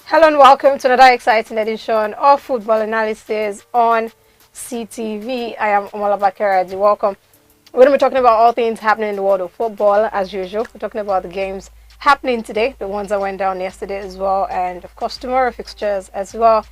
Hello and welcome to another exciting edition of Football Analysis on SEETV. I am Omola Bakaraji. Welcome. We're going to be talking about all things happening in the world of football as usual. We're talking about the games happening today, the ones that went down yesterday as well, and of course tomorrow fixtures as well.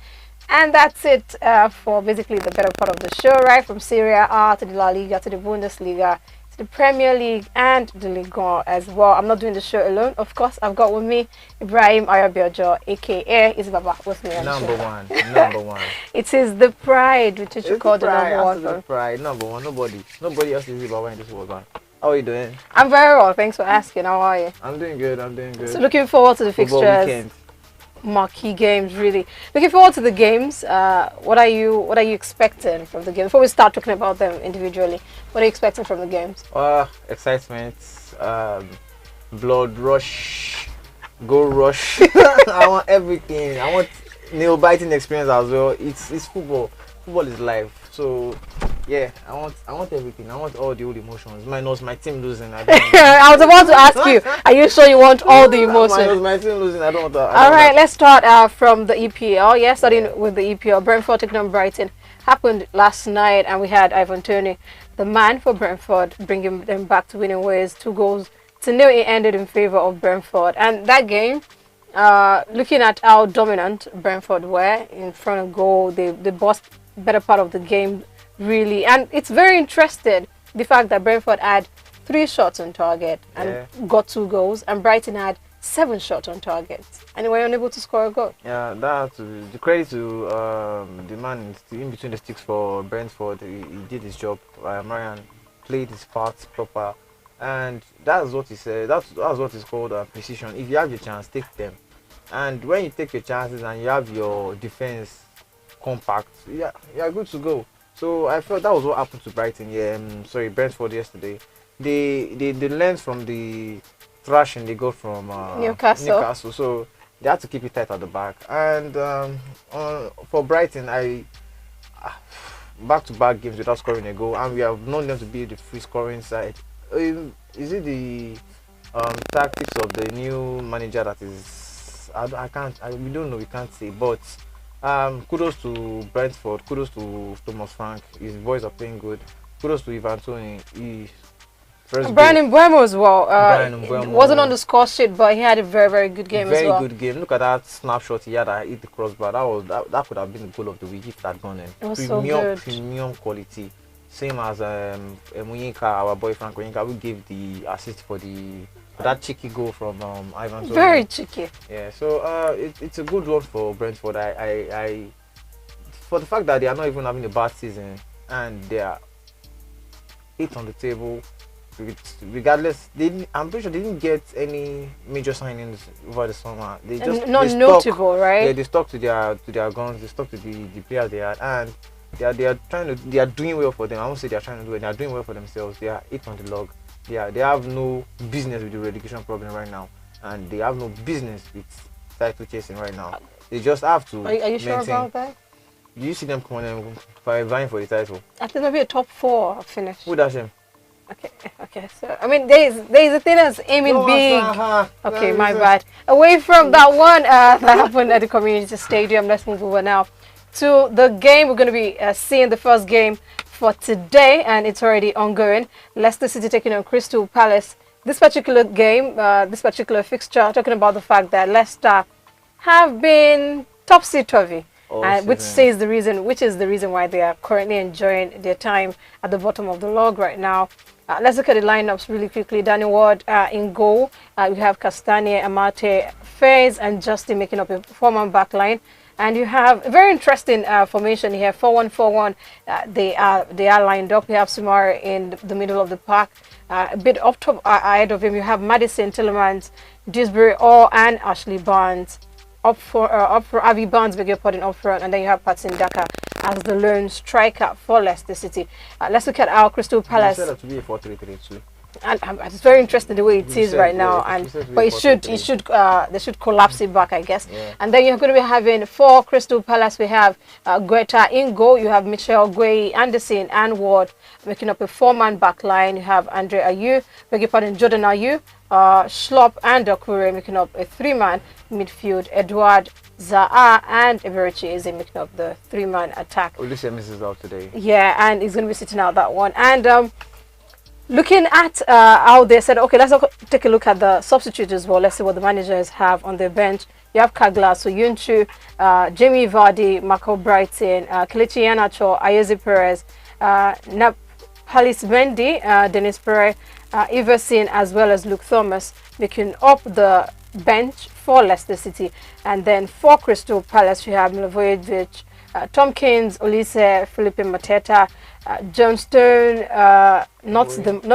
And that's it for basically the better part of the show, right? From Serie A to the La Liga to the Bundesliga, to the Premier League and the Ligue 1 as well. I'm not doing the show alone. Of course, I've got with me Ibrahim Ayobiojo, aka Isbaba. What's me on the show? Number one. It is the pride, which is called the number one. The pride, number one. Nobody else is Isbaba in this world, man. How are you doing? I'm very well. Thanks for asking. How are you? I'm doing good. So looking forward to the Football fixtures. weekend. Marquee games, really. Looking forward to the games. What are you expecting from the game? Before we start talking about them individually, what are you expecting from the games? Excitement, blood rush, goal rush. I want everything. I want nail-biting experience as well. It's football. Football is life. So yeah, I want everything. I want all the old emotions. Minus my team losing. I was about to ask you, are you sure you want all the emotions? Minus my team losing. I don't want that. All right, let's start from the EPL. Yeah, starting with the EPL. Brentford taking on Brighton happened last night, and we had Ivan Toney, the man for Brentford, bringing them back to winning ways. 2-0. It ended in favor of Brentford, and that game. Looking at how dominant Brentford were in front of goal, they bossed better part of the game, really. And it's very interesting, the fact that Brentford had 3 shots on target and got 2 goals, and Brighton had 7 shots on target and they were unable to score a goal. Yeah, that's the credit to the man in between the sticks for Brentford. He did his job. Marian played his parts proper, and that's what he said. That's what is called precision. If you have your chance, take them. And when you take your chances and you have your defense compact, you are good to go. So I felt that was what happened to Brighton. Brentford yesterday. They learned from the thrashing they got from Newcastle. So they had to keep it tight at the back. And for Brighton, back-to-back games without scoring a goal, and we have known them to be the free scoring side. Is it the tactics of the new manager that is? We don't know. We can't say, but. Kudos to Brentford, kudos to Thomas Frank. His boys are playing good. Kudos to Ivan Toney. Brian Mbeumo as well. Wasn't on the score sheet, but he had a very, very good game as well. Very good game. Look at that snapshot he had. I hit the crossbar. That could have been the goal of the week if that had gone in. It was so good. Premium quality. Same as Muyinka, our boy Frank Muyinka, who gave the assist for that cheeky goal from Ivan Toney. Very cheeky. Yeah, so it's a good one for Brentford. I for the fact that they are not even having a bad season and they are 8th on the table, regardless. I'm pretty sure they didn't get any major signings over the summer. They just notable, right? Yeah, they stuck to their guns. They stuck to the players they had, and they are doing well for them. I won't say they are trying to do it. They are doing well for themselves. They are 8th on the log. Yeah, they have no business with the relegation problem right now, and they have no business with title chasing right now. They just have to. Are you sure about that? Do you see them coming and vying for the title? I think maybe a top 4 finish. Who does him? Okay. So I mean, there is a thing that's aiming big. Okay, my bad. Away from that one that happened at the community stadium, let's move over now to the game. We're going to be seeing the first game for today, and it's already ongoing. Leicester City taking on Crystal Palace. This particular game, this particular fixture, talking about the fact that Leicester have been topsy-turvy, which is the reason why they are currently enjoying their time at the bottom of the log right now. Let's look at the lineups really quickly. Danny Ward in goal. We have Castagne, Amate, Fez, and Justin making up a 4-man back line. And you have a very interesting formation here, 4-1-4-1. They are lined up. You have Sumar in the middle of the pack. A bit up top ahead of him, you have Madison, Tillemans, Dewsbury, and Ashley Barnes. Up for Avi Barnes, beg your pardon, up front. And then you have Patson Daka as the lone striker for Leicester City. Let's look at our Crystal Palace. It's set up to be a 4-3-3 too. and it's very interesting the way it is right now, but they should collapse it back, I guess. Yeah. And then you're going to be having for Crystal Palace, we have Guetta in goal, you have Michelle Gueye, Anderson and Ward making up a 4-man back line. You have Andre Ayew, beg your pardon, Jordan Ayew, Schlupp and Dokure making up a 3-man midfield. Edward Zaha and Everechi is making up the 3-man attack. Olise misses out today. Yeah, and he's going to be sitting out that one. And looking at how they said, okay, let's take a look at the substitutes as well. Let's see what the managers have on their bench. You have Kagla, Soyuncu, Jamie Vardy, Marco Brighton, Kelechi Iheanacho, Ayeze Perez, Nampalys Mendy, Dennis Perez, Iverson, as well as Luke Thomas, making up the bench for Leicester City. And then for Crystal Palace, you have Milivojevic, Tompkins, Olise, Felipe Mateta, Johnstone, not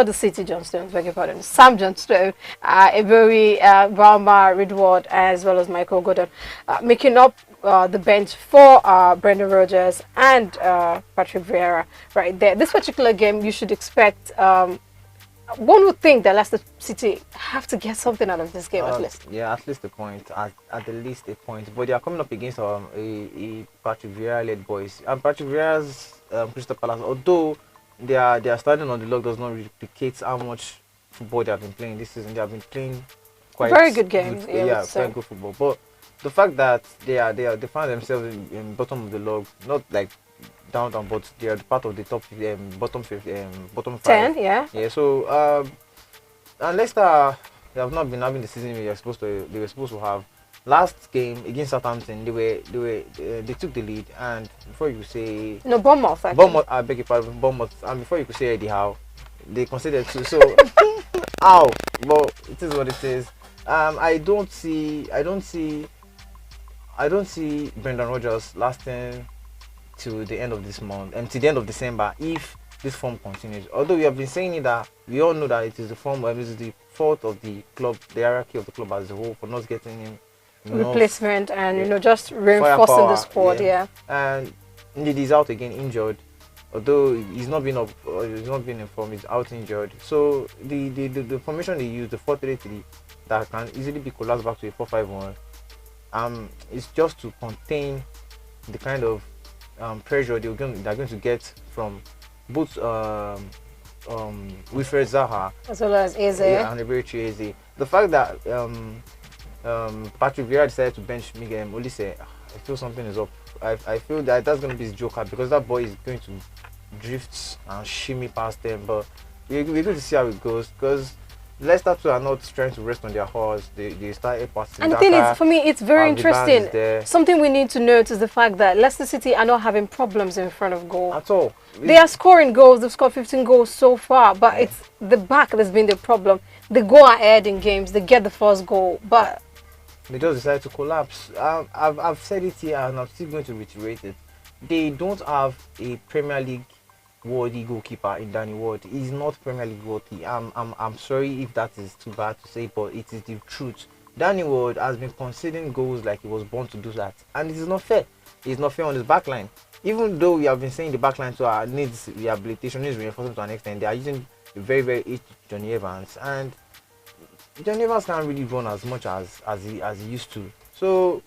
the City Johnstone, beg your pardon, Sam Johnstone, Ebery, Balma, Ridward, as well as Michael Gordon, making up the bench for Brendan Rodgers and Patrick Vieira right there. This particular game, you should expect. One would think that Leicester City have to get something out of this game at least. Yeah, at least a point, at the least a point. But they are coming up against a Patrick Vieira-led boys. And Patrick Vieira's Crystal Palace, although they are starting on the log, does not replicate how much football they have been playing this season. They have been playing quite very good games. Quite good football. But the fact that they find themselves in bottom of the log, not like down, but they are part of the top bottom 5. 10, yeah. Yeah. So and Leicester, they have not been having the season they were supposed to have. Last game against Southampton, they took the lead, and before you say Bournemouth. I beg your pardon, Bournemouth, and before you could say Eddie Howe, they considered 2. So ow, but it is what it is. I don't see Brendan Rodgers lasting to the end of this month and to the end of December if this form continues. Although we have been saying it, that we all know that it is the form, it is the fault of the club, the hierarchy of the club as a whole, for not getting him replacement and just reinforcing the squad. Yeah. And indeed he's out again injured. Although he's not been informed, he's out injured. So the formation they use, the 4-3-3, that can easily be collapsed back to a 4-5-1. It's just to contain the kind of pressure they're going to get from both Wilfred Zaha as well as Eze, and Eze. The fact that Patrick Vieira decided to bench Miguel Olise, I feel something is up. I feel that that's going to be his joker, because that boy is going to drift and shimmy past them. But we're going to see how it goes, because Leicester too are not trying to rest on their horse. They started passing. And the thing is, for me, it's very interesting. Something we need to note is the fact that Leicester City are not having problems in front of goal at all. They are scoring goals. They've scored 15 goals so far, but it's the back that's been the problem. They go ahead in games, they get the first goal, but they just decide to collapse. I've said it here, and I'm still going to reiterate it. They don't have a Premier League worthy goalkeeper in Danny Ward. He's not Premier League worthy. I'm sorry if that is too bad to say, but it is the truth. Danny Ward has been conceding goals like he was born to do that, and it is not fair. It's not fair on his backline. Even though we have been saying the backline needs rehabilitation, needs reinforcement to an extent, they are using a very, very aged Johnny Evans, and Johnny Evans can't really run as much as he used to. So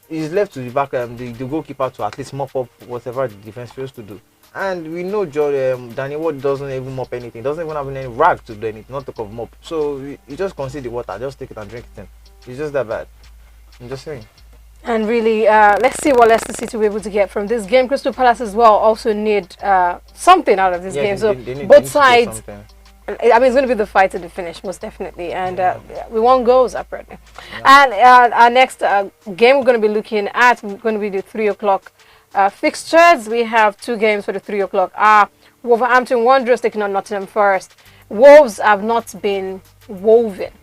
he's left to the back, the goalkeeper, to at least mop up whatever the defense fails to do. And we know Danny Ward doesn't even mop anything, doesn't even have any rag to do anything, not talk of mop. So you just concede the water, just take it and drink it in. It's just that bad. I'm just saying. And really, let's see what Leicester City will be able to get from this game. Crystal Palace as well also need something out of this game. So both sides, I mean, it's going to be the fight to the finish, most definitely. And we want goals, apparently. And our next game we're going to be looking at, going to be the 3 o'clock fixtures. We have 2 games for the 3 o'clock. Wolverhampton Wanderers taking on Nottingham Forest. Wolves have not been woven,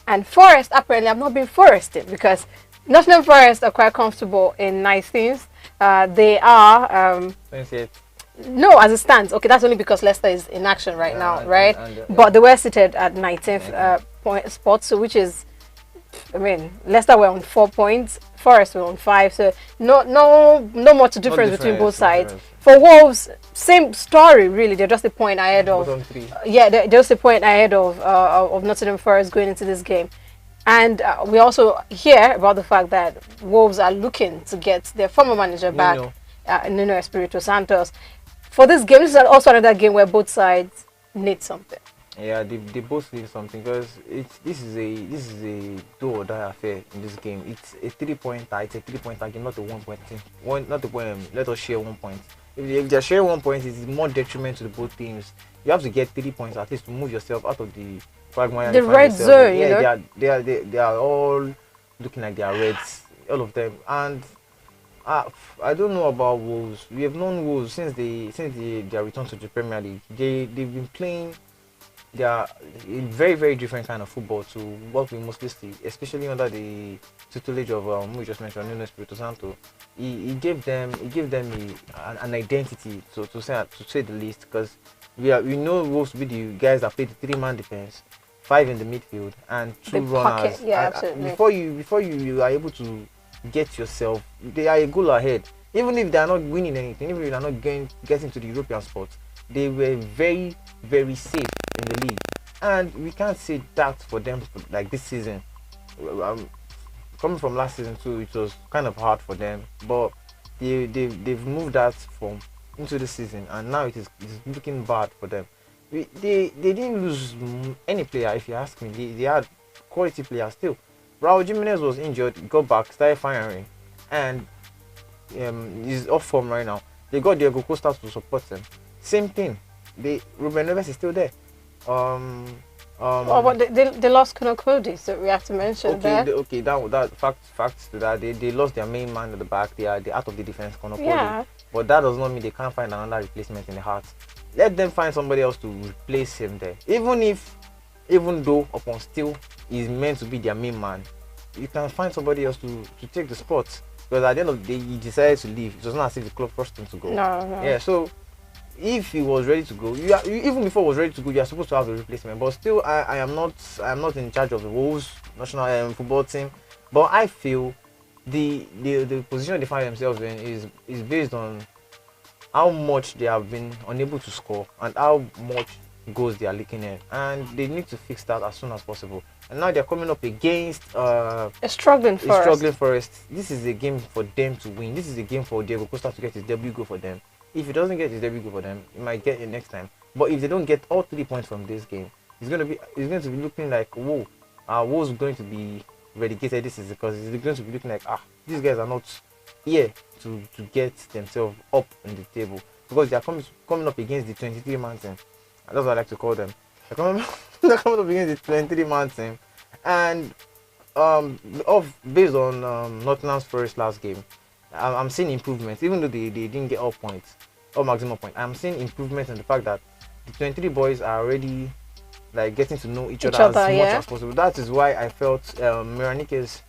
and Forest apparently have not been forested, because Nottingham Forest are quite comfortable in 19th. They are 28th. No, as it stands. Okay, that's only because Leicester is in action right now, right? But they were seated at 19th point spot, so which is, I mean, Leicester were on 4 points, Forest were on 5, so no much difference between both sides. Difference. For Wolves, same story really. They're just a point ahead of. Bottom 3. Yeah, they're just a point ahead of Nottingham Forest going into this game. And we also hear about the fact that Wolves are looking to get their former manager back, Nuno Espirito Santos. For this game, this is also another game where both sides need something. Yeah, they both need something, because this is a do or die affair in this game. It's a 3-pointer. It's a 3-pointer game, not a 1-point thing. Not the point. Let us share 1 point. If they're sharing 1 point, it's more detriment to the both teams. You have to get 3 points at least to move yourself out of the quagmire. The red zone, you know. They are all looking like they are reds, all of them. And I don't know about Wolves. We have known Wolves since their return to the Premier League. They've been playing. They are a very, very different kind of football to what we mostly see, especially under the tutelage of who we just mentioned, Nuno Espirito Santo. He gave them an identity, to say the least, because we know Wolves to be the guys that play the 3-man defense, 5 in the midfield, and 2 runners. Pocket. Yeah, absolutely. Before you are able to get yourself, they are a goal ahead. Even if they are not winning anything, even if they are not getting to the European spot, they were very, very safe in the league. And we can't say that for them like this season. Coming from last season too, it was kind of hard for them, but they've moved that from into the season, and now it's looking bad for them. They didn't lose any player, if you ask me. They had quality players still. Raul Jimenez was injured, got back, started firing, and he's off form right now. They got Diego Costa to support him. Same thing. Ruben Neves is still there. But they lost Conor Cody, so we have to mention that. Okay, that facts to that. They lost their main man at the back. They are out of the defense, Conor Cody. But that does not mean they can't find another replacement in the heart. Let them find somebody else to replace him there. Even though upon still is meant to be their main man, you can find somebody else to take the spot. Because at the end of the day, he decided to leave. It was not as if the club forced him to go. No. Yeah, so if he was ready to go, even before he was ready to go, you are supposed to have a replacement. But still, I am not in charge of the Wolves national football team. But I feel the position they find themselves in is based on how much they have been unable to score and how much goals they are leaking in, and they need to fix that as soon as possible. And now they're coming up against a struggling Forest. This is a game for them to win. This is a game for Diego Costa to get his debut goal for them. If he doesn't get his debut goal for them, he might get it next time. But if they don't get all 3 points from this game, it's going to be looking like, whoa, Wolves going to be relegated. This is because it's going to be looking like, these guys are not here to get themselves up on the table, because they are coming up against the 23-man team. That's what I like to call them. They're coming up against the 23-man team, and based on Nottingham's Forest last game, I'm seeing improvements, even though they didn't get all points, all maximum points. I'm seeing improvements in the fact that the 23 boys are already like getting to know each other as much as possible. That is why I felt Miranike's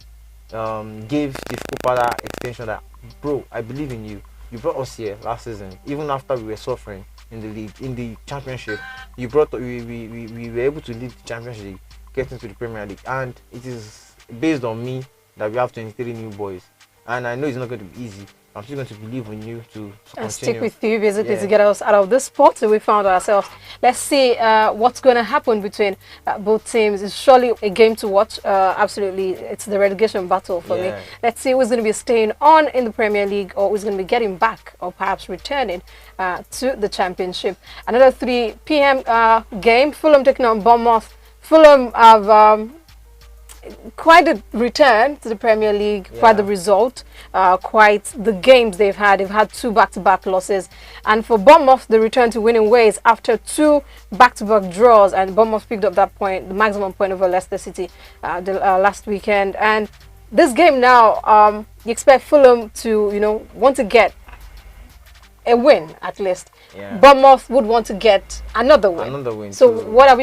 gave Steve Cooper that extension that, bro, I believe in you. You brought us here last season, even after we were suffering in the league, in the championship. You brought we were able to lead the championship, get into the Premier League, and it is based on me that we have 23 new boys. And I know it's not going to be easy. I'm still going to believe in you to continue. Stick with you basically to get us out of this spot that we found ourselves. Let's see what's going to happen between both teams. It's surely a game to watch. Absolutely, it's the relegation battle for me. Let's see who's going to be staying on in the Premier League, or who's going to be getting back, or perhaps returning to the Championship. Another 3 p.m. Game. Fulham taking on Bournemouth. Fulham have quite a return to the Premier League, quite the result, quite the games they've had. They've had 2 back-to-back losses, and for Bournemouth, the return to winning ways after 2 back-to-back draws, and Bournemouth picked up that point, the maximum point over Leicester City last weekend. And this game now, you expect Fulham to, want to get a win at least. Bournemouth would want to get another win. So what should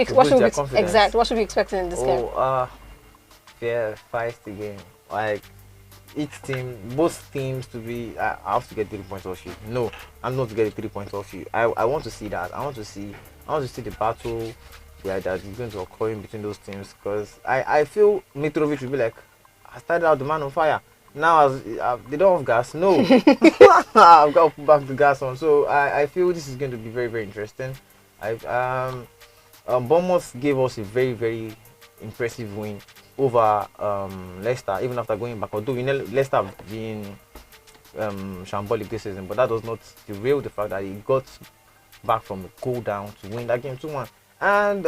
we expect in this game? Fair feisty game. Like both teams to be. I have to get 3 points off you. No, I'm not to get 3 points off you. I want to see that. I want to see the battle that is going to occur in between those teams, because I feel Mitrovic will be like, I started out the man on fire, now they don't have gas. No, I've got to put back the gas on. So I feel this is going to be very, very interesting. Bournemouth gave us a very, very impressive win over Leicester, even after going back. Although Leicester have been shambolic this season, but that does not derail the fact that he got back from a goal down to win that game 2-1. And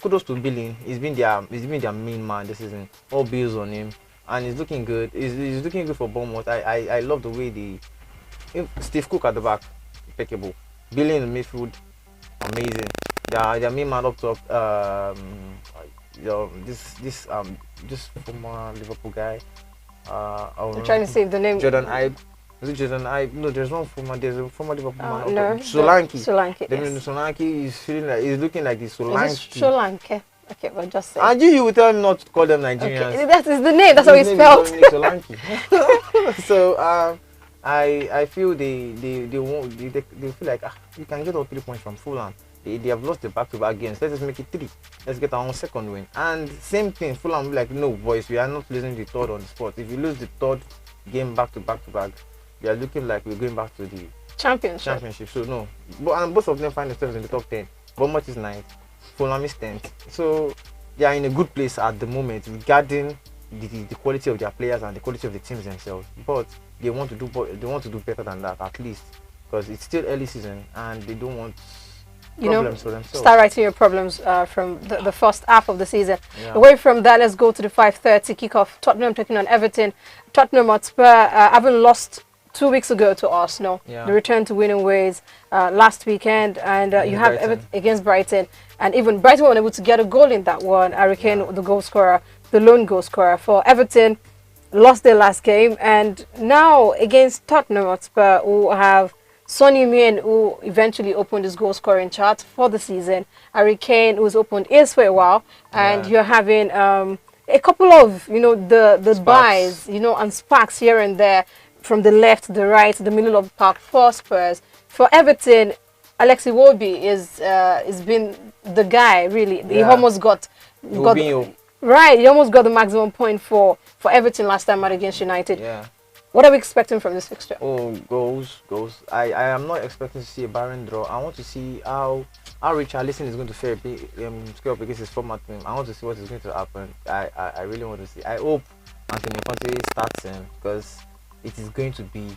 kudos to Billing. He's been their main man this season. All bills on him, and he's looking good. He's looking good for Bournemouth. I love the way Steve Cook at the back, impeccable. Billing in the midfield, amazing. Their main man up top. This former Liverpool guy. I'm trying to save the name. Jordan Ibe. Is it Jordan Ibe? No, there's a former Liverpool man. No, Solanke. Solanke. Yes. Solanke is he's looking like the Solanke. Solanke. Okay, but just say. And you will tell me not to call them Nigerians. Okay, that is the name. That's how it's spelled. Solanke. So I feel they feel like you can get all 3 points from Fulham. They have lost the back-to-back games. Let's just make it 3. Let's get our own second win. And same thing, Fulham will be like, no boys, we are not losing the third on the spot. If you lose the third game back-to-back, we are looking like we're going back to the championship. So no, and both of them find themselves in the top 10. Bournemouth is 9th, Fulham is 10th. So they are in a good place at the moment regarding the quality of their players and the quality of the teams themselves. But they want to do better than that, at least, because it's still early season and they don't want problems for themselves. Start writing your problems from the first half of the season. Yeah. Away from that, let's go to the 5:30 kickoff. Tottenham taking on Everton. Tottenham Hotspur haven't lost 2 weeks ago to Arsenal. Yeah. The return to winning ways last weekend, and you have Everton against Brighton, and even Brighton were unable to get a goal in that one. Harry Kane, the goal scorer, the lone goal scorer for Everton, lost their last game, and now against Tottenham Hotspur, who have Son Heung-min, who eventually opened his goal scoring chart for the season. Harry Kane, who's opened his for a while, and you're having a couple of the buys, and sparks here and there from the left, the right, the middle of the park for Spurs. For Everton, Alexi Iwobi is been the guy really. He almost got right. He almost got the maximum point for Everton last time out against United. Yeah. What are we expecting from this fixture? Oh, goals. I am not expecting to see a barren draw. I want to see how Richarlison is going to fare up against his former team. I want to see what is going to happen. I really want to see. I hope Antonio Conte starts him, because it is going to be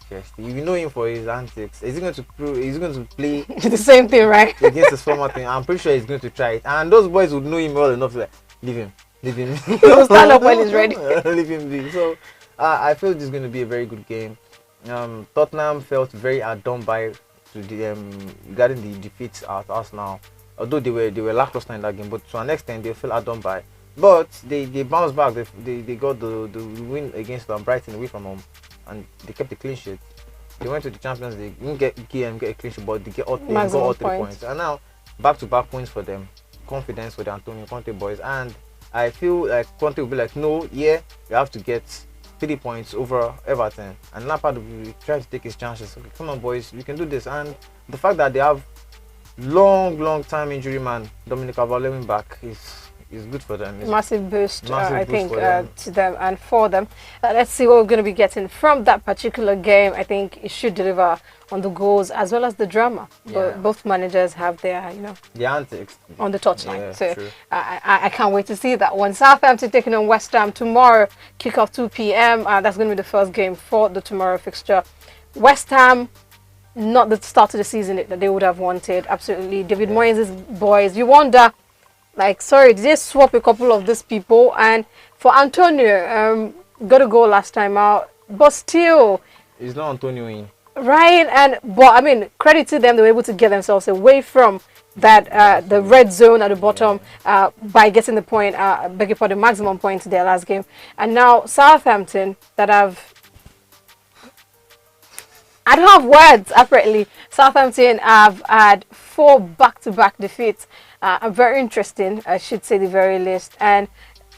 interesting. You know him for his antics. Is he going to play the same thing, right? Against his former team? I'm pretty sure he's going to try it. And those boys would know him well enough to leave him. He'll stand up when he's ready. Leave him be. So I feel this is going to be a very good game. Tottenham felt very done by regarding the defeats at Arsenal. Although they were lackluster in that game, but to an extent they felt done by. But they bounced back. They got the win against Brighton away from home, and they kept the clean sheet. They went to the Champions League, didn't get a clean sheet, but they got all 3 points. And now back-to-back points for them. Confidence for the Antonio Conte boys, and I feel like Conte will be like, no, you have to get 3 points over Everton, and Lampard will be trying to take his chances. Okay, come on boys, we can do this. And the fact that they have long time injury man Dominic Calvert-Lewin back is good for them. It's massive boost, I think, to them and for them. Let's see what we're going to be getting from that particular game. I think it should deliver on the goals as well as the drama. Yeah. Both managers have their, the antics on the touchline. Yeah, so I can't wait to see that one. Southampton taking on West Ham tomorrow, kick-off 2 p.m. That's going to be the first game for the tomorrow fixture. West Ham, not the start of the season that they would have wanted. Absolutely. David Moyes' boys. You wonder, did they swap a couple of these people? And for Antonio, got a goal last time out, but still, it's not Antonio in. Right, but credit to them, they were able to get themselves away from that the red zone at the bottom by getting the point, beg your pardon, maximum point to their last game. And now Southampton, that I don't have words, apparently. Southampton have had 4 back-to-back defeats. Very interesting, I should say the very least. And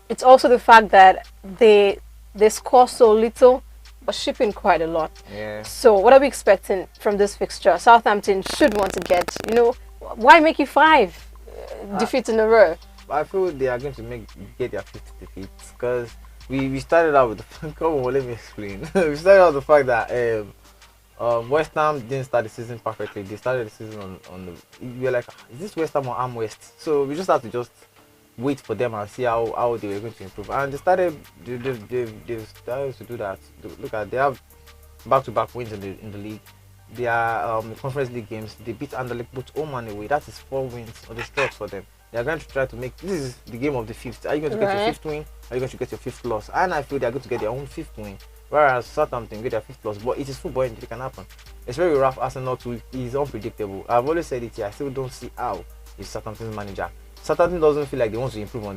it's also the fact that they score so little, but shipping quite a lot. Yeah. So what are we expecting from this fixture? Southampton should want to get, why make it 5 defeats in a row? I feel they are going to get their 5th defeat, because we started out with the come on, let me explain. We started out with the fact that West Ham didn't start the season perfectly. They started the season on the. We were like, is this West Ham or Am West? So we just had to just wait for them and see how they were going to improve. And they started to do that. Look at, they have back-to-back wins in the league. Their conference league games, they beat Anderlecht both home and away. That is 4 wins on the strokes for them. They are going to try to make, this is the game of the fifth. Are you going to get your 5th win? Are you going to get your 5th loss? And I feel they are going to get their own 5th win. Whereas Southampton get their 5th loss. But it is football and it can happen. It's very rough. Arsenal too is unpredictable. I've always said it here. I still don't see how is Southampton's manager. Southampton doesn't feel like they want to improve on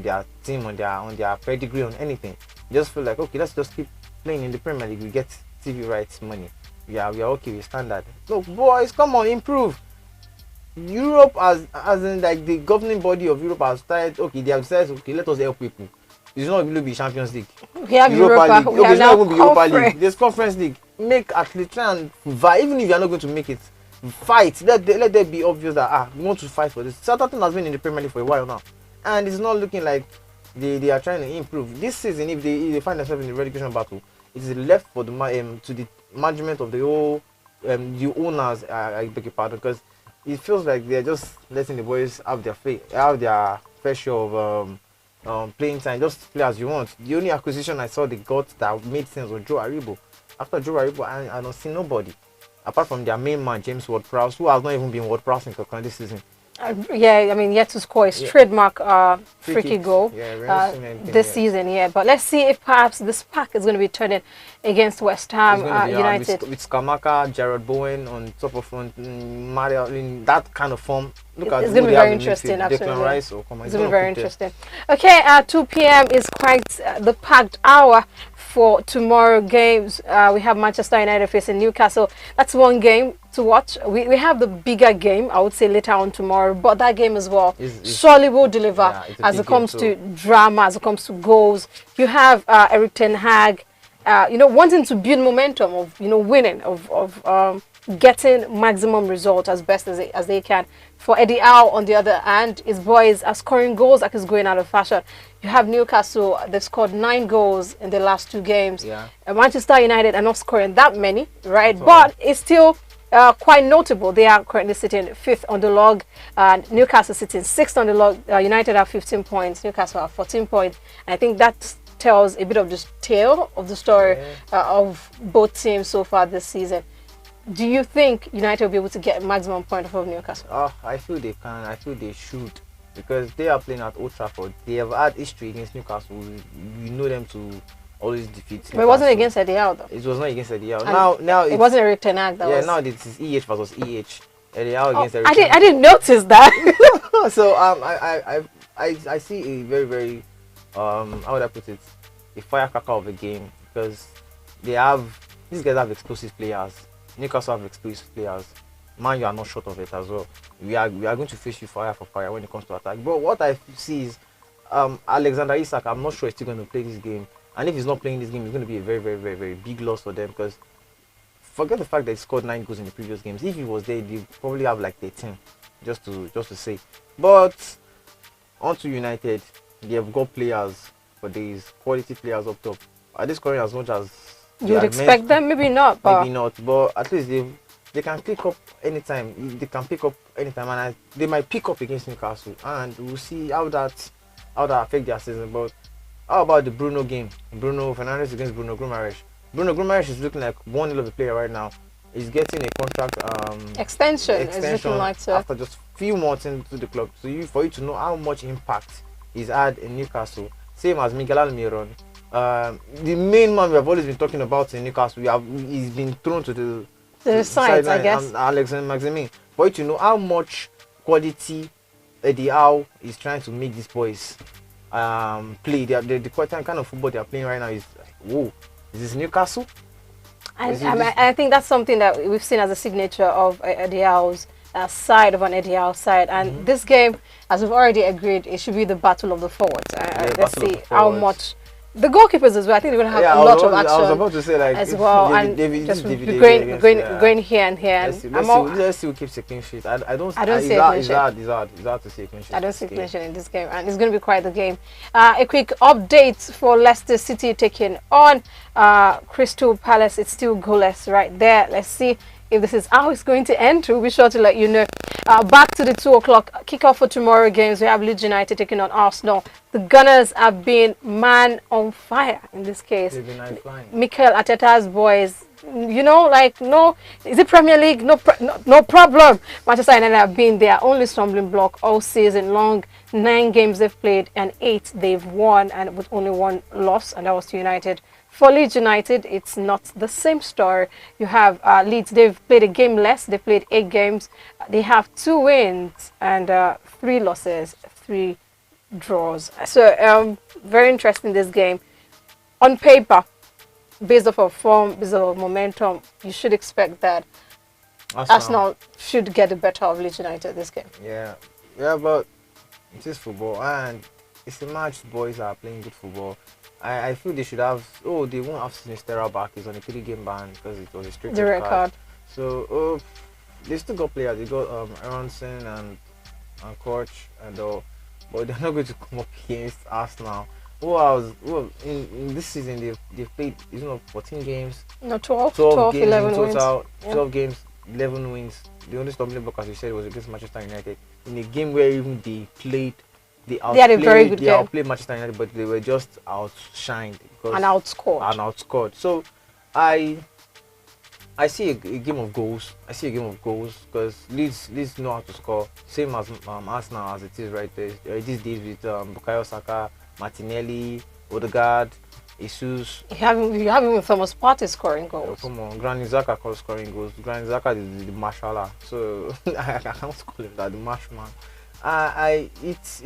their team, on their pedigree, on anything. They just feel like, okay, let's just keep playing in the Premier League. We get TV rights money. Yeah, we are okay with standard. Look, boys, come on, improve. Europe as in like the governing body of Europe has started, okay, they have said, okay, let us help people. It's not going to be Champions League. We have Europa League. Okay, it's not going to be Europa League. There's Conference League. Make at least try and fight. Even if you are not going to make it, fight. Let there be obvious that we want to fight for this. Southampton has been in the Premier League for a while now, and it's not looking like they are trying to improve this season. If they find themselves in the relegation battle, it is left for the to the management of the whole the owners. I beg your pardon, because it feels like they're just letting the boys have their fair share of playing time. Just play as you want. The only acquisition I saw they got that made sense was Joe Aribo. After Joe Aribo, I don't see nobody apart from their main man James Ward-Prowse, who has not even been Ward-Prowse in Cocan this season. Yeah, I mean, yet to score his trademark free kick goal this season. Yeah, but let's see if perhaps this pack is going to be turning against West Ham United. With Skamaka, Jared Bowen on top of Mario in that kind of form. Look at it's going to be very interesting. Absolutely, Rice, it's going to be very interesting. Okay, 2 p.m. is quite the packed hour for tomorrow games. We have Manchester United facing Newcastle. That's one game to watch. We have the bigger game, I would say, later on tomorrow, but that game as well surely will deliver as it comes to drama, as it comes to goals. You have Eric Ten Hag, wanting to build momentum of winning, of getting maximum result as best as they can. For Eddie Howe, on the other hand, his boys are scoring goals like it's going out of fashion. You have Newcastle, they've scored 9 goals in the last 2 games. Yeah. Manchester United are not scoring that many, right? But it's still quite notable. They are currently sitting 5th on the log. Newcastle sitting 6th on the log. United have 15 points. Newcastle have 14 points. And I think that tells a bit of the tale of the story of both teams so far this season. Do you think United will be able to get maximum point of Newcastle? I feel they can. I feel they should, because they are playing at Old Trafford. They have had history against Newcastle. We know them to always defeat Newcastle. But it wasn't against Eddie Howe, though. It was not against Eddie Howe. Now it wasn't Eric Ten Hag. now this is EH versus EH. Eddie Howe against Eric. I didn't notice that. So I see a very, very how would I put it, a firecracker of a game, because these guys have explosive players. Newcastle have explosive players. Man, you are not short of it as well. We are going to face you fire for fire when it comes to attack. But what I see is Alexander Isak, I'm not sure he's still going to play this game. And if he's not playing this game, it's going to be a very, very, very, very big loss for them, because forget the fact that he scored 9 goals in the previous games. If he was there, they'd probably have like 13, just to say. But onto United, they have got players for days, quality players up top. Are they scoring as much as you'd expect them? Maybe not. Maybe not, but at least they can pick up anytime. They can pick up anytime, and they might pick up against Newcastle, and we'll see how that affect their season. But how about the Bruno game? Bruno Fernandes against Bruno Guimaraes. Bruno Guimaraes is looking like one hell of a player right now. He's getting a contract extension. It's looking like so. After just few months into the club. So for you to know how much impact he's had in Newcastle. Same as Miguel Almiron. The main man we have always been talking about in Newcastle, he's been thrown to the sides, I guess. Alexander Maximin. For you to know how much quality Eddie Howe is trying to make these boys play. The kind of football they are playing right now is whoa. Is this Newcastle? I think that's something that we've seen as a signature of Eddie Howe's side, of an Eddie Howe side. And this game, as we've already agreed, it should be the battle of the forwards. Let's see how much the goalkeepers as well. I think they're going to have Yeah, a lot of I was action about to say like as well, and David, just David, going here and here. Let's see, And let's see who keeps a clean sheet. I don't see a clean sheet. It's hard to see a clean sheet. I don't see a clean sheet in this game, and it's going to be quite the game. A quick update for Leicester City taking on Crystal Palace. It's still goalless right there. Let's see if this is how it's going to end. We'll be sure to let you know. Back to the 2 o'clock kickoff for tomorrow games. We have Leeds United taking on Arsenal. The Gunners have been man on fire in this case. They've been flying. Mikel Arteta's boys, you know, like, no, is it Premier League? No problem. Manchester United have been their only stumbling block all season long. 9 games they've played and 8 they've won, and with only 1 loss, and that was to United. For Leeds United, it's not the same story. You have Leeds, they've played a game less. They played 8 games. They have 2 wins and 3 losses, 3 draws. So very interesting, this game. On paper, based off of form, based off of momentum, you should expect that Arsenal should get the better of Leeds United this game. Yeah, but it is football, and it's a match. Boys are playing good football. I feel they should have. Oh, they won't have Sinistera back. He's on a 3-game ban because it was a strict card. So they still got players. They got Aronson and Koch and all, but they're not going to come up against Arsenal. In this season they've played 14 games. No, 12 games 11 in total. Wins. 12 games, 11 wins. The only stumbling block, as you said, was against Manchester United in a game where even they had a very good game. They outplayed Manchester United, but they were just outshined and outscored. So I see a game of goals. I see a game of goals because Leeds know how to score. Same as Arsenal as it is right there these days with Bukayo Saka, Martinelli, Odegaard, Jesus. You have even Thomas Partey scoring goals. Oh, come on, Granit Xhaka scoring goals. Granit Xhaka is the marshaller, so I can't call him that, the marshman. It's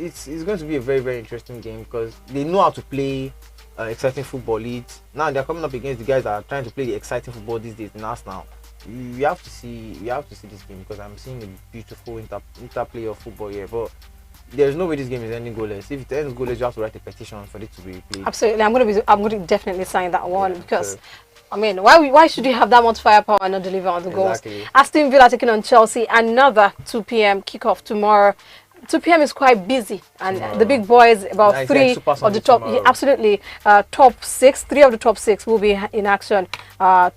going to be a very, very interesting game because they know how to play exciting football. Leads now they're coming up against the guys that are trying to play the exciting football these days in Arsenal. We have to see this game because I'm seeing a beautiful interplay of football here, but there's no way this game is ending goalless. If it ends goalless, you have to write a petition for it to be played. Absolutely, I'm going to definitely sign that one, because I mean, why should you have that much firepower and not deliver on the goals? Aston Villa taking on Chelsea, another 2 p.m. kickoff tomorrow. 2 p.m. is quite busy, and the big boys, about 3 of the top, top 6, 3 of the top 6 will be in action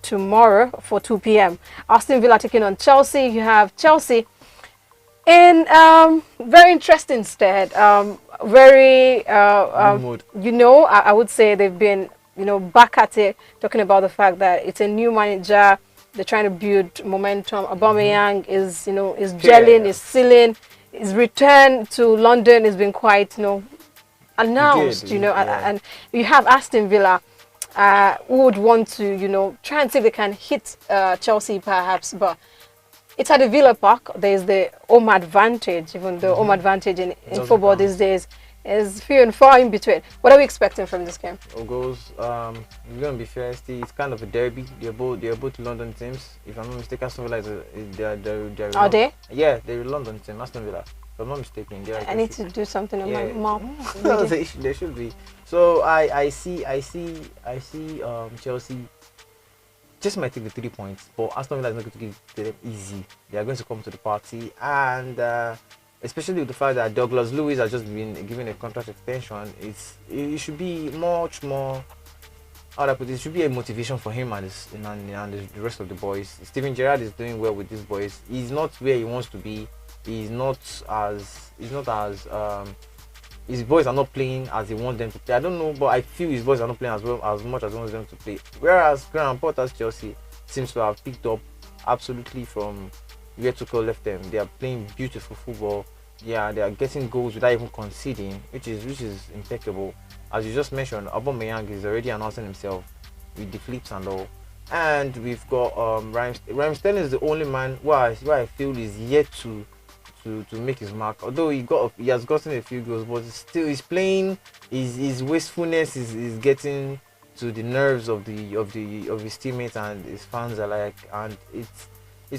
tomorrow for 2 p.m. Aston Villa taking on Chelsea. You have Chelsea in very interesting stead, very I would say they've been back at it, talking about the fact that it's a new manager. They're trying to build momentum. Aubameyang is gelling, is sealing. His return to London has been quite announced. And you have Aston Villa who would want to try and see if they can hit Chelsea perhaps, but it's at the Villa Park. There's the home advantage, even though home advantage in football these days is few and far in between. What are we expecting from this game? Goals. It's going to be feisty. It's kind of a derby. They're both London teams. If I'm not mistaken, Aston Villa they're Are they? Yeah, they're a London team. Aston Villa. If I'm not mistaken. I need to do something on my map. No, they should be. So I see Chelsea just might take the 3 points, but Aston Villa is not going to give them easy. They are going to come to the party, and especially with the fact that Douglas Luiz has just been given a contract extension, it should be much more. How do I put it? It should be a motivation for him and the rest of the boys. Steven Gerrard is doing well with these boys. He's not where he wants to be. His boys are not playing as he wants them to play. I don't know, but I feel his boys are not playing as much as he wants them to play. Whereas Graham Potter's Chelsea seems to have picked up absolutely from where Tuchel left them. They are playing beautiful football. Yeah, they are getting goals without even conceding, which is impeccable. As you just mentioned, Aubameyang is already announcing himself with the flips and all. And we've got Raheem Sterling is the only man who I feel is yet to make his mark. Although he has gotten a few goals, but still he's playing. His wastefulness is getting to the nerves of his teammates and his fans alike, and it's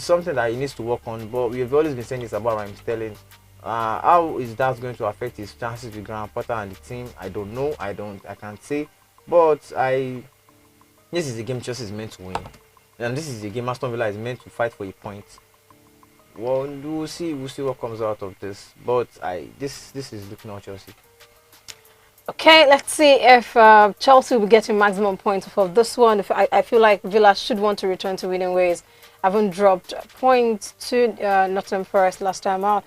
something that he needs to work on. But we've always been saying this about Raheem Sterling. How is that going to affect his chances with Graham Potter and the team? I don't know. I can't say. But this is a game Chelsea is meant to win, and this is a game Aston Villa is meant to fight for a point. Well, we'll see what comes out of this. But this is looking at Chelsea. Okay, let's see if Chelsea will be getting maximum points for this one. If I feel like Villa should want to return to winning ways. Haven't dropped points to Nottingham Forest last time out.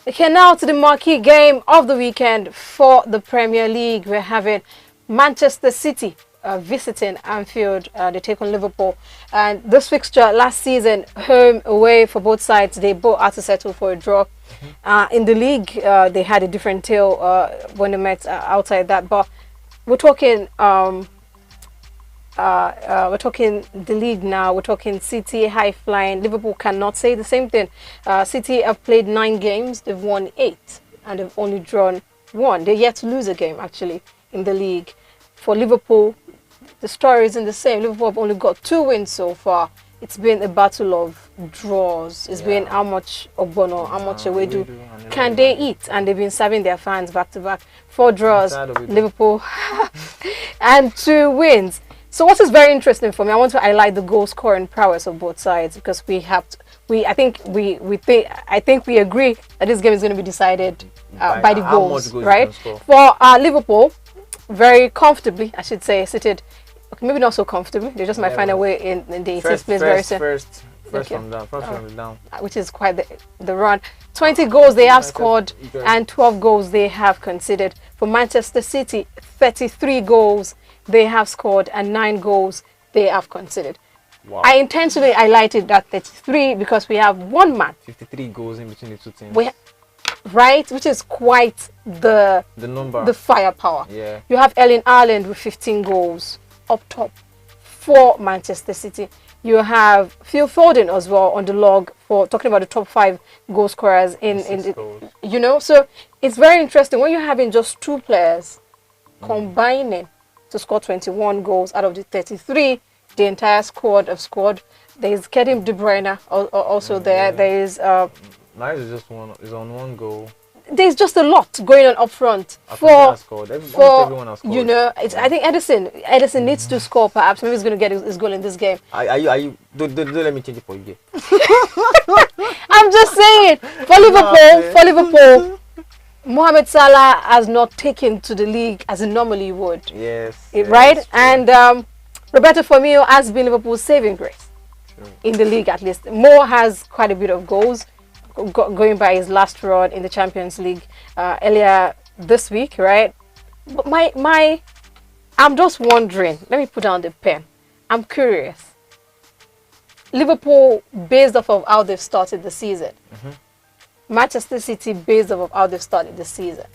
Okay, now to the marquee game of the weekend for the Premier League. We're having Manchester City visiting Anfield. They take on Liverpool. And this fixture last season, home away for both sides, they both had to settle for a draw. In the league, they had a different tale when they met outside that. But we're talking the league now. We're talking City high flying. Liverpool cannot say the same thing. City have played 9 games. They've won 8 and they've only drawn 1. They're yet to lose a game actually in the league. For Liverpool, the story isn't the same. Liverpool have only got 2 wins so far. It's been a battle of draws. It's been how much Ogbono, how much Ewedu can they eat? And they've been serving their fans back to back. 4 draws, Liverpool, and 2 wins. So what is very interesting for me, I want to highlight the goal scoring prowess of both sides, because I think we agree that this game is going to be decided by the goals, right? For Liverpool, very comfortably, I should say, seated. Okay, maybe not so comfortably. They just might find a way in the 18th place very soon. First from down. Which is quite the run. 20 goals they have scored and 12 goals they have conceded. For Manchester City, 33 goals they have scored and 9 goals they have conceded. Wow. I intentionally highlighted that 33 because we have one man. 53 goals in between the two teams. Right, which is quite the number, the firepower. Yeah. You have Erling Haaland with 15 goals up top for Manchester City. You have Phil Foden as well on the log for talking about the top 5 goal scorers in so it's very interesting when you're having just 2 players combining to score 21 goals out of the 33 the entire squad have scored. There's Kevin De Bruyne also there. There is Nice is just on 1 goal. There's just a lot going on up front everyone has scored. I think Edison needs to score. Perhaps maybe he's going to get his goal in this game. Don't let me change it for you. I'm just saying for Liverpool, Mohamed Salah has not taken to the league as he normally would. Yes. Right, and Roberto Firmino has been Liverpool's saving grace in the league at least. Mo has quite a bit of goals. Going by his last run in the Champions League earlier this week, right? But I'm just wondering. Let me put down the pen. I'm curious. Liverpool, based off of how they've started the season. Manchester City, based off of how they've started the season.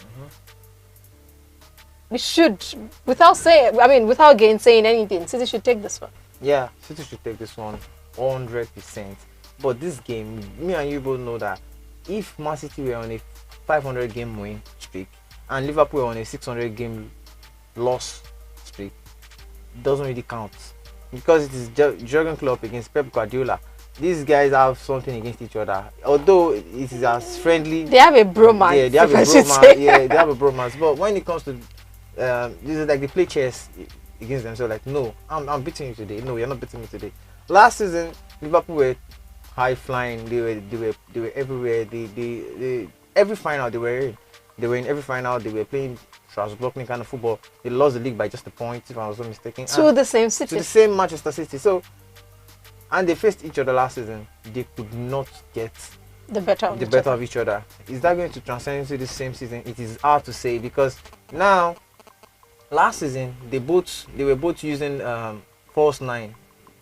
We should, without gainsaying anything, City should take this one. Yeah, City should take this one 100%. But this game, me and you both know that if Man City were on a 500 game win streak and Liverpool were on a 600 game loss streak, it doesn't really count, because it is Jurgen Klopp against Pep Guardiola. These guys have something against each other, although it is as friendly. They have a bromance. Yeah, they have a bromance. Yeah, they have a bromance. But when it comes to this is like they play chess against themselves. Like, no, I'm beating you today. No, you're not beating me today. Last season, Liverpool were high flying. They were everywhere. They every final they were in. They were in every final. They were playing Strasbourg kind of football. They lost the league by just a point, if I was not mistaken. To the same City. To the same Manchester City. So, and they faced each other last season. They could not get the better of each other. Is that going to transcend into the same season? It is hard to say, because now, last season they were both using false 9.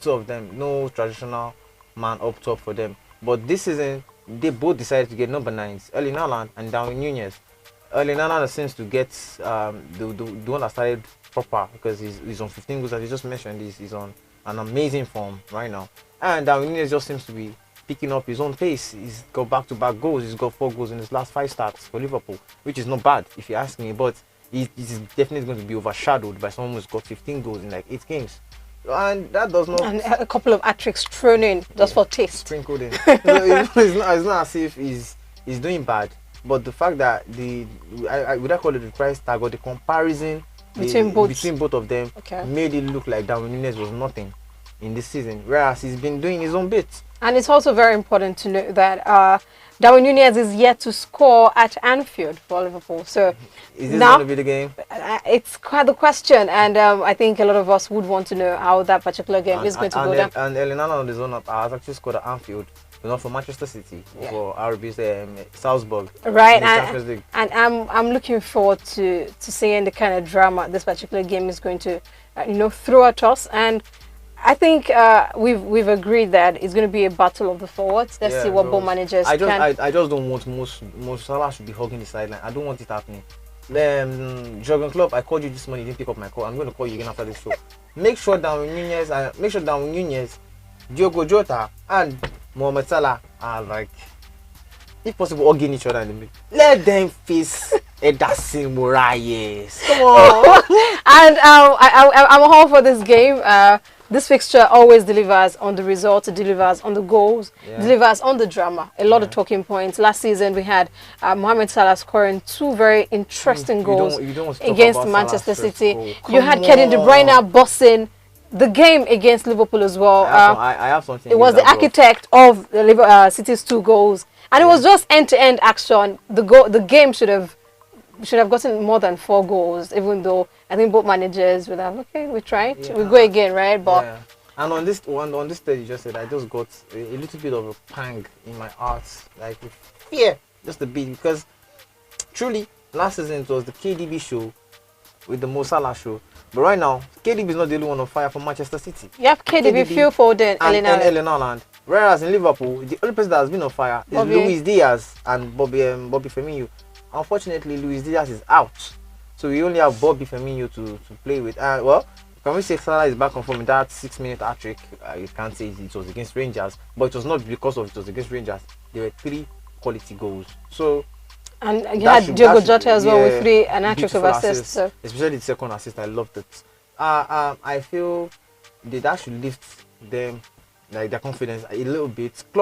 2 of them, no traditional man up top for them. But this season, they both decided to get number 9s, Erling Haaland and Darwin Núñez. Erling Haaland seems to get the one that started proper, because he's on 15 goals, as you just mentioned. He's on an amazing form right now. And Darwin Núñez just seems to be picking up his own pace. He's got back-to-back goals. He's got 4 goals in his last 5 starts for Liverpool, which is not bad if you ask me. But he's definitely going to be overshadowed by someone who's got 15 goals in like 8 games. And that does not. And a couple of hat-tricks thrown in just for taste. Sprinkled in. It's not as if he's doing bad, but the fact that would I call it the price tag or the comparison between both of them made it look like Darwin Núñez was nothing in this season, whereas he's been doing his own bit. And it's also very important to note that Darwin Núñez is yet to score at Anfield for Liverpool. So is this going to be the game? It's quite the question, and I think a lot of us would want to know how that particular game is going to go down. And Elena on his own has actually scored at Anfield, but not for Manchester City, for RB's Salzburg. Right, and I'm looking forward to seeing the kind of drama this particular game is going to throw at us. And I think we've agreed that it's going to be a battle of the forwards. Let's see what both managers can. I just don't want Mo Salah should be hugging the sideline. I don't want it happening. Jurgen Klopp, I called you this morning, you didn't pick up my call. I'm going to call you again after this show. Make sure Darwin Núñez, Diogo Jota, and Mohamed Salah are like, if possible, hugging each other in the middle. Let them face Ederson Moraes. Come on. And I'm all for this game. This fixture always delivers on the results, it delivers on the goals, delivers on the drama. A lot of talking points. Last season we had Mohamed Salah scoring 2 very interesting goals against Manchester City. You had Kevin De Bruyne bossing the game against Liverpool as well. I have something. It was the architect of the City's 2 goals, and it was just end-to-end action. The game should have gotten more than 4 goals, even though I think both managers would have, okay, we tried, we go again, right? But and on this stage you just said, I just got a little bit of a pang in my heart, like fear, just a bit, because truly last season it was the KDB show with the Mo Salah show, but right now KDB is not the only one on fire for Manchester City. You have KDB, Phil Foden, and Erling Haaland. Whereas in Liverpool, the only person that has been on fire is Luis Diaz and Bobby Firmino. Unfortunately, Luis Diaz is out, so we only have Bobby Firmino to play with. Well, can we say Salah is back on form in that 6-minute hat-trick? You can't say it was against Rangers, but it was not because of it was against Rangers. There were 3 quality goals. So, and you had Diogo Jota as well with 3 and hat-trick of assists. So. Especially the second assist, I loved it. I feel that should lift them, like their confidence a little bit. Klopp